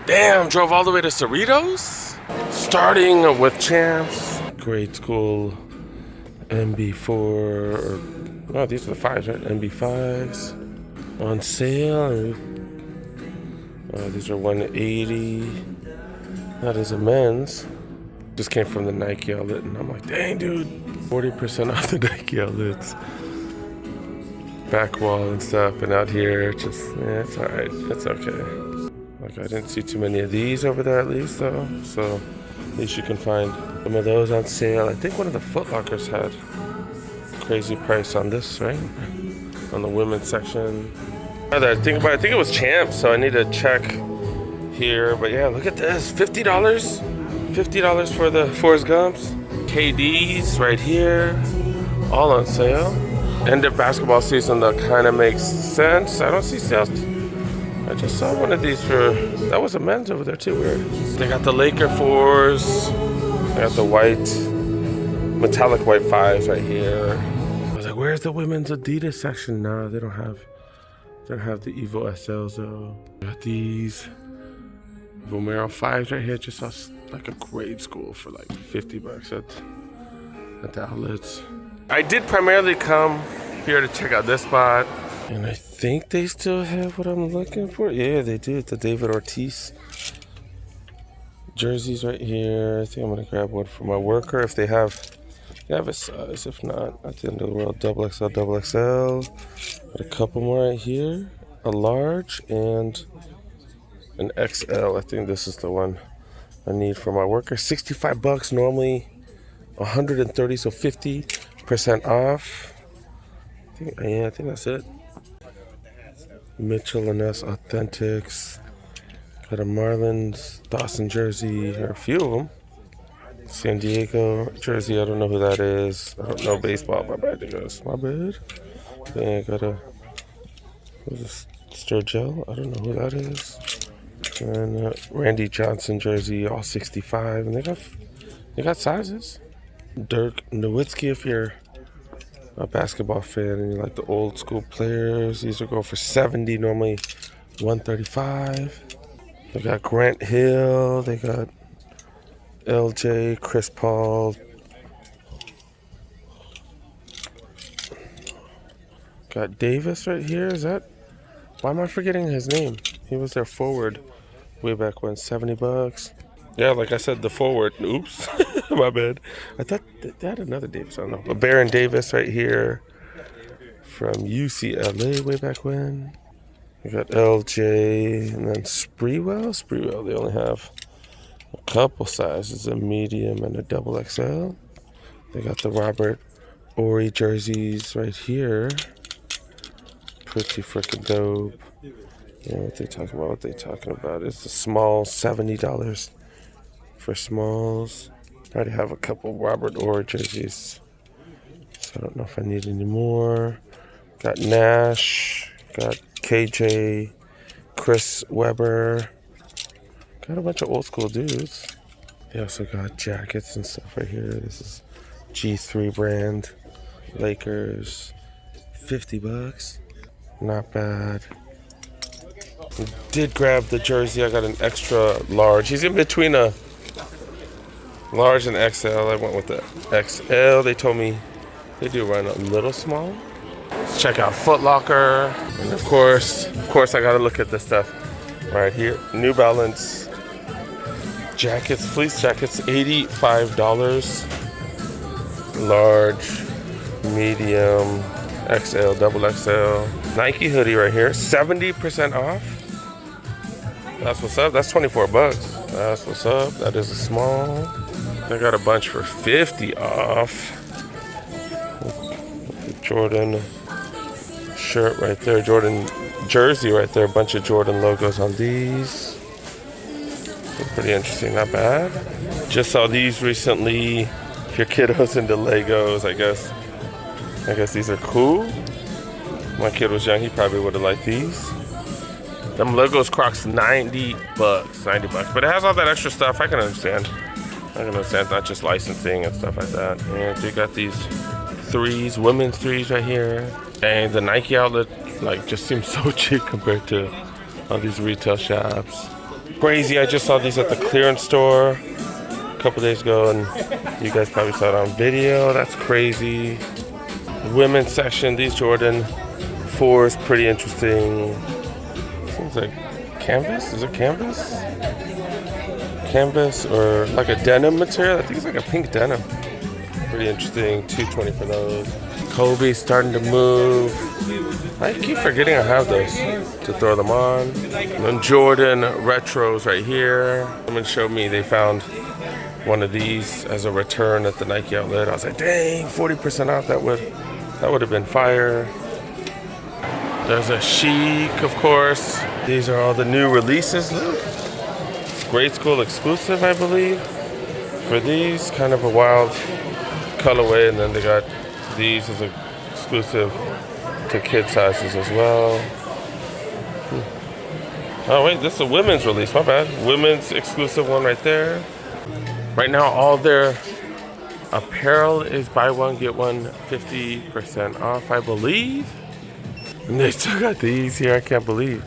Damn, drove all the way to Cerritos? Starting with Champs. Grade school MB4. Oh, these are the 5s, right? MB5s. On sale. Oh, these are 180. That is a men's. Just came from the Nike outlet, and I'm like, dang, dude. 40% off the Nike outlets. Back wall and stuff, and out here, just, yeah, it's alright. It's okay. Like, I didn't see too many of these over there at least, though. So, at least you can find some of those on sale. I think one of the Foot Lockers had crazy price on this, right? On the women's section. I think it was Champs, so I need to check here. But yeah, look at this, $50. $50 for the Forrest Gumps. KDs right here, all on sale. End of basketball season, that kind of makes sense. I don't see sales. I just saw one of these that was a men's over there too, weird. They got the Laker 4s. They got the metallic white 5s right here. I was like, where's the women's Adidas section? No, they don't have the Evo SLs though. Got these Vomero 5s right here. Just saw like a grade school for like $50 at the outlets. I did primarily come here to check out this spot, and I think they still have what I'm looking for. Yeah, they do. It's the David Ortiz jerseys right here. I think I'm gonna grab one for my worker if they have a size. If not, at the end of the world, XXL, XXL. Got a couple more right here, a large and an XL. I think this is the one I need for my worker. $65 normally, 130, so 50% off. I think that's it. Mitchell & Ness Authentics. Got a Marlins Dawson jersey, or a few of them. San Diego jersey, I don't know who that is. I don't know baseball, my bad, guys. My bad. Then I got what's this? Sturgill, I don't know who that is. And Randy Johnson jersey, all 65, and they got sizes. Dirk Nowitzki, if you're a basketball fan and you like the old school players, these will go for $70, normally $135. They got Grant Hill, they got LJ, Chris Paul. Got Davis right here, why am I forgetting his name? He was their forward way back when, $70. Yeah, like I said, the forward. Oops, my bad. I thought they had another Davis. I don't know. But Baron Davis right here from UCLA way back when. We got LJ and then Sprewell. They only have a couple sizes, a medium and a XXL. They got the Robert Horry jerseys right here. Pretty freaking dope. Yeah, what they talking about? It's the small, $70 for smalls. I already have a couple Robert Horry jerseys, so I don't know if I need any more. Got Nash, got KJ, Chris Webber. Got a bunch of old school dudes. They also got jackets and stuff right here. This is G3 brand, Lakers, $50. Not bad. Did grab the jersey. I got an extra large. He's in between a large and XL. I went with the XL. They told me they do run a little small. Let's check out Foot Locker. And of course, I gotta look at this stuff right here. New Balance jackets, fleece jackets, $85. Large, medium, XL, XXL. Nike hoodie right here, 70% off. That's what's up. That's $24. That's what's up. That is a small. I got a bunch for $50 off. Jordan shirt right there. Jordan jersey right there. A bunch of Jordan logos on these. Pretty interesting. Not bad. Just saw these recently. If your kiddo's into Legos, I guess these are cool. My kid was young. He probably would have liked these. Them Legos Crocs, $90. $90. But it has all that extra stuff. I can understand. Not just licensing and stuff like that. And they got these threes, women's threes right here. And the Nike outlet, just seems so cheap compared to all these retail shops. Crazy, I just saw these at the clearance store a couple days ago, and you guys probably saw it on video. That's crazy. Women's section, these Jordan 4s, pretty interesting. Seems like canvas. Is it canvas? Canvas or like a denim material? I think it's like a pink denim. Pretty interesting. $220 for those. Kobe's starting to move. I keep forgetting I have those to throw them on. And then Jordan retros right here. Someone showed me they found one of these as a return at the Nike outlet. I was like, dang, 40% off. That would have been fire. There's a Chic, of course. These are all the new releases. Look. It's grade school exclusive, I believe. For these, kind of a wild colorway, and then they got these as exclusive to kid sizes as well. Oh wait, this is a women's release, my bad. Women's exclusive one right there. Right now, all their apparel is buy one, get one 50% off, I believe. And they still got these here, I can't believe.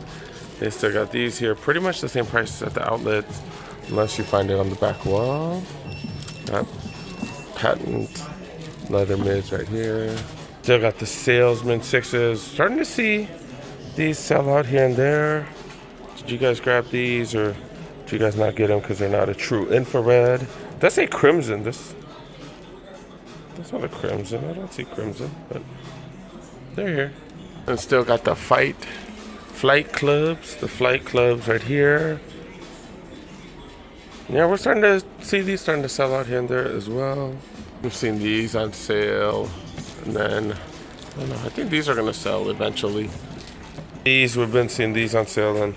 They still got these here, pretty much the same price at the outlets, unless you find it on the back wall. Got patent leather mids right here. Still got the Salesman 6s. Starting to see these sell out here and there. Did you guys grab these, or did you guys not get them because they're not a true infrared? That's a crimson. That's not a crimson. I don't see crimson, but they're here. And still got the flight clubs. The flight clubs right here. Yeah, we're starting to see these starting to sell out here and there as well. We've seen these on sale. And then, I don't know, I think these are going to sell eventually. We've been seeing these on sale, and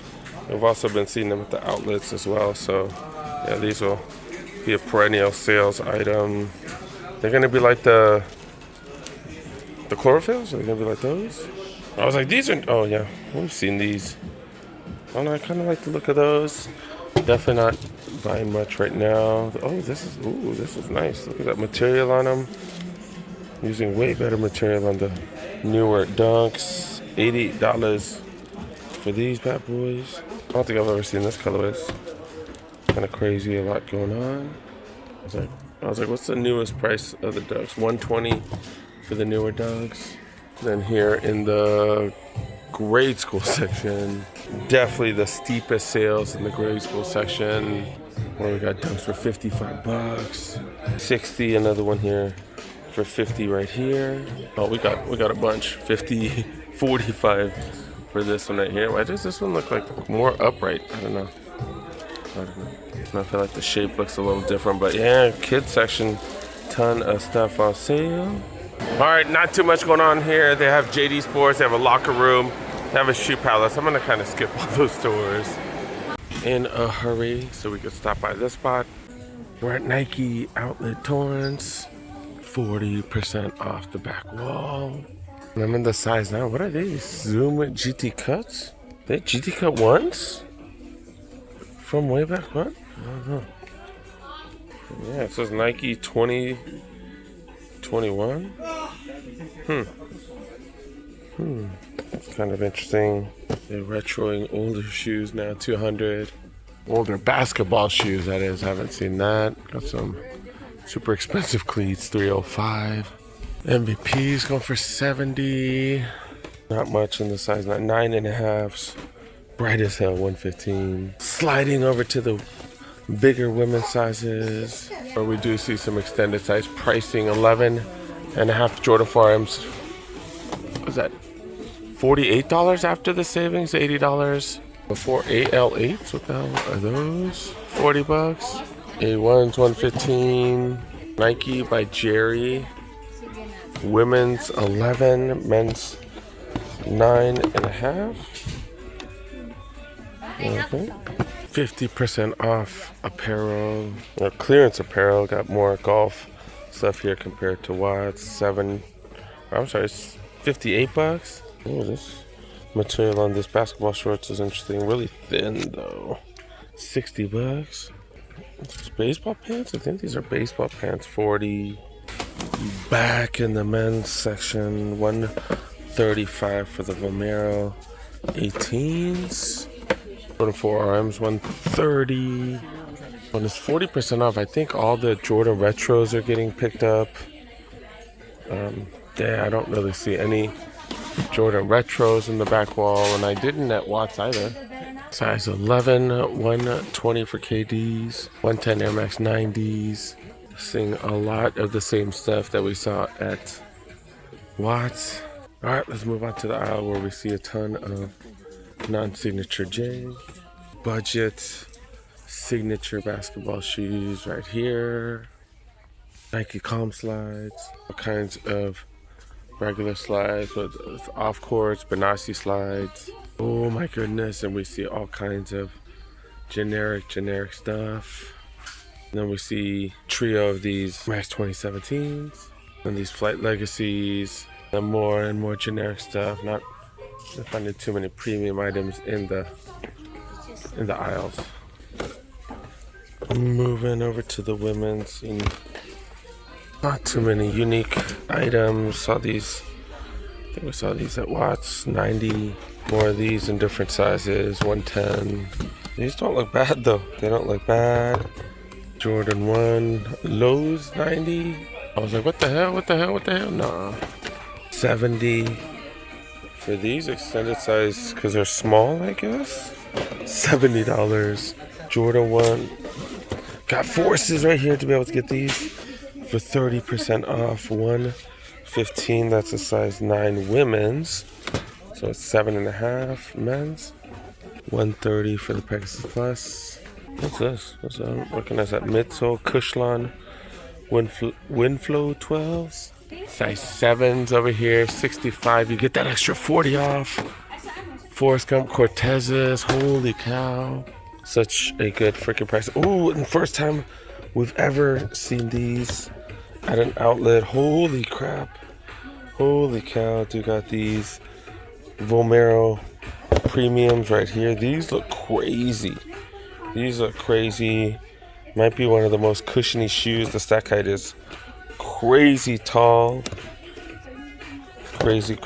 we've also been seeing them at the outlets as well. So, yeah, these will be a perennial sales item. They're going to be like the chlorophylls? Are they going to be like those? I was like, these are, oh yeah, we've seen these. I don't know, I kind of like the look of those. Definitely not buying much right now. Oh, this is nice. Look at that material on them. Using way better material on the newer Dunks. $88 for these bad boys. I don't think I've ever seen this color. It's kind of crazy, a lot going on. I was like, what's the newest price of the Dunks? $120 for the newer Dunks. Then here in the grade school section, definitely the steepest sales in the grade school section, where we got Dunks for $55, 60. Another one here for 50 right here. Oh, we got a bunch. 50, 45 for this one right here. Why does this one look like more upright? I don't know. I feel like the shape looks a little different, but yeah, kids section, ton of stuff on sale. All right, not too much going on here. They have JD Sports, they have a locker room, they have a shoe palace. I'm gonna kind of skip all those stores in a hurry so we could stop by this spot. We're at Nike Outlet Torrance, 40% off the back wall. And I'm in the size now. What are these? Zoom GT Cuts? They GT Cut ones? From way back when? I don't know. Yeah, it says Nike 2021. Kind of interesting. They're retroing older shoes now, 200. Older basketball shoes, that is. I haven't seen that. Got some super expensive cleats, 305. MVPs going for 70. Not much in the size, not 9.5s. Bright as hell, 115. Sliding over to the bigger women's sizes, where we do see some extended size pricing. 11.5 Jordan 4Ms. What's that? $48 after the savings, $80 before. AL8s, what the hell are those? $40. A1s, 115. Nike by Jerry. Women's 11, men's 9.5. Okay. 50% off apparel, or clearance apparel. Got more golf stuff here compared to Watts. It's $58. Oh, this material on this basketball shorts is interesting. Really thin though. $60. These baseball pants? I think these are baseball pants. 40. Back in the men's section, 135 for the Vomero 18s. Jordan 4RMs, 130. When it's 40% off, I think all the Jordan retros are getting picked up. Yeah, I don't really see any Jordan retros in the back wall, and I didn't at Watts either. Size 11, 120 for KDs, 110 Air Max 90s. Seeing a lot of the same stuff that we saw at Watts. All right, let's move on to the aisle where we see a ton of non-signature J, budget, signature basketball shoes right here. Nike Calm slides, all kinds of regular slides with off courts, Benassi slides. Oh my goodness, and we see all kinds of generic stuff. And then we see trio of these Max 2017s and these Flight Legacies and more generic stuff. Not finding too many premium items in the aisles. Moving over to the women's, and not too many unique items. Saw these. I think we saw these at Watts. 90. More of these in different sizes. 110. These don't look bad though. They don't look bad. Jordan 1 Lowe's 90. I was like, what the hell? Nah. 70 for these extended size because they're small, I guess. $70. Jordan 1. Got forces right here to be able to get these for 30% off. 115. That's a size 9 women's. So it's 7.5 men's. 130 for the Pegasus Plus. What's this? I'm recognize that midsole Cushlan Windflow 12s. Size 7s over here, 65. You get that extra 40 off. Forrest Gump Cortezes. Holy cow. Such a good freaking price. Ooh, and the first time we've ever seen these at an outlet. Holy crap. Holy cow. Dude got these Vomero premiums right here. These look crazy. Might be one of the most cushiony shoes. The stack height is crazy tall. Crazy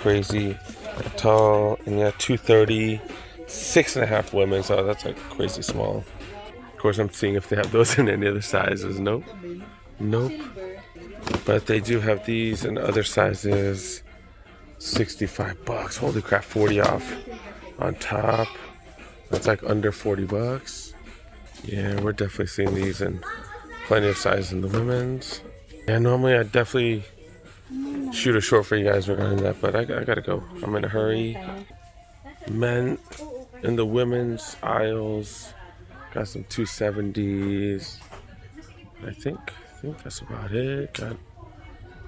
tall. And yeah, 230. 6.5 women. So that's like crazy small. Of course, I'm seeing if they have those in any other sizes. Nope. But they do have these in other sizes. $65. Holy crap, 40 off on top. That's like under $40. Yeah, we're definitely seeing these in plenty of sizes in the women's. Yeah, normally I'd definitely shoot a short for you guys regarding that, but I gotta go. I'm in a hurry. Men in the women's aisles. Got some 270s. I think that's about it. Got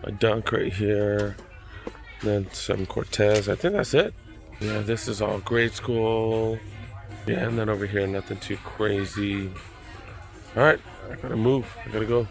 a dunk right here. Then some Cortez. I think that's it. Yeah, this is all grade school. Yeah, and then over here, nothing too crazy. All right, I gotta move. I gotta go.